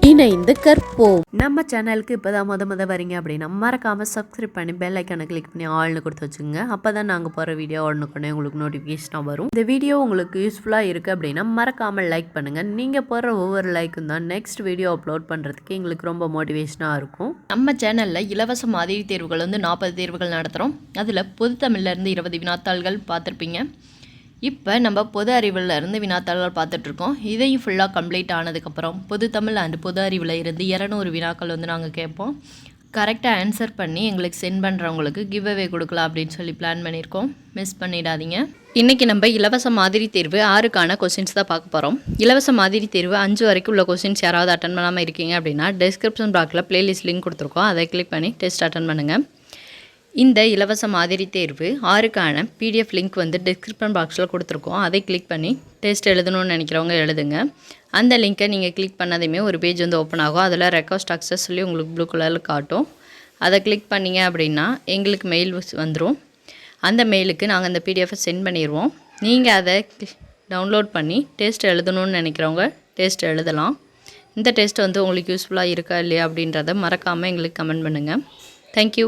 இணைந்து கற்போம். நம்ம சேனலுக்கு இப்போதான் முத வரீங்க அப்படின்னா மறக்காமல் சப்ஸ்கிரைப் பண்ணி பெல் ஐக்கானை கிளிக் பண்ணி ஆள்னு கொடுத்து வச்சுங்க. அப்போ தான் நாங்கள் போகிற வீடியோ உடனுக்குடனே உங்களுக்கு நோட்டிஃபிகேஷனாக வரும். இந்த வீடியோ உங்களுக்கு யூஸ்ஃபுல்லாக இருக்குது அப்படின்னா மறக்காமல் லைக் பண்ணுங்கள். நீங்கள் போடுற ஒவ்வொரு லைக்கும் தான் நெக்ஸ்ட் வீடியோ அப்லோட் பண்ணுறதுக்கு எங்களுக்கு ரொம்ப மோட்டிவேஷனாக இருக்கும். நம்ம சேனலில் இலவச மாதிரி தேர்வுகள் 40 தேர்வுகள் நடத்துகிறோம். அதில் பொது தமிழ்லேருந்து 20 வினாத்தாள்கள் பார்த்துருப்பீங்க. இப்போ நம்ம பொது அறிவில் இருந்து வினாத்தாள்கள் பார்த்துட்ருக்கோம். இதையும் ஃபுல்லாக கம்ப்ளீட் ஆனதுக்கப்புறம் பொது தமிழ் அண்ட் பொது அறிவில் இருந்து 200 வினாக்கள் நாங்கள் கேட்போம். கரெக்டாக ஆன்சர் பண்ணி எங்களுக்கு சென்ட் பண்ணுறவங்களுக்கு கிவ் அவே கொடுக்கலாம் அப்படின்னு சொல்லி பிளான் பண்ணியிருக்கோம். மிஸ் பண்ணிடாதீங்க. இன்றைக்கி நம்ம இலவச மாதிரி தேர்வு 6க்கான கொஸ்டின்ஸ் தான் பார்க்க போகிறோம். இலவச மாதிரி தேர்வு 5 வரைக்கும் உள்ள கொஸ்டின்ஸ் யாராவது அட்டன் பண்ணாமல் இருக்கீங்க அப்படின்னா டிஸ்கிரிப்ஷன் பாக்ஸில் பிளேலிஸ்ட் லிங்க் கொடுத்துருக்கோம். அதை கிளிக் பண்ணி டெஸ்ட் அட்டன் பண்ணுங்கள். இந்த இலவச மாதிரி தேர்வு 6க்கான பிடிஎஃப் லிங்க் டிஸ்கிரிப்ஷன் பாக்ஸில் கொடுத்துருக்கோம். அதை கிளிக் பண்ணி டெஸ்ட் எழுதணும்னு நினைக்கிறவங்க எழுதுங்க. அந்த லிங்க்கை நீங்கள் கிளிக் பண்ணதையுமே ஒரு பேஜ் ஓப்பன் ஆகும். அதில் ரெக்வஸ்ட் அக்சஸ் சொல்லி உங்களுக்கு ப்ளூ கலரில் காட்டும். அதை கிளிக் பண்ணிங்க அப்படின்னா எங்களுக்கு மெயில் வந்துடும். அந்த மெயிலுக்கு நாங்கள் அந்த பிடிஎஃபை சென்ட் பண்ணிடுவோம். நீங்கள் அதை டவுன்லோட் பண்ணி டெஸ்ட் எழுதணும்னு நினைக்கிறவங்க டெஸ்ட் எழுதலாம். இந்த டெஸ்ட் உங்களுக்கு யூஸ்ஃபுல்லாக இருக்கா இல்லையா அப்படின்றத மறக்காமல் எங்களுக்கு கமெண்ட் பண்ணுங்கள். தேங்க்யூ.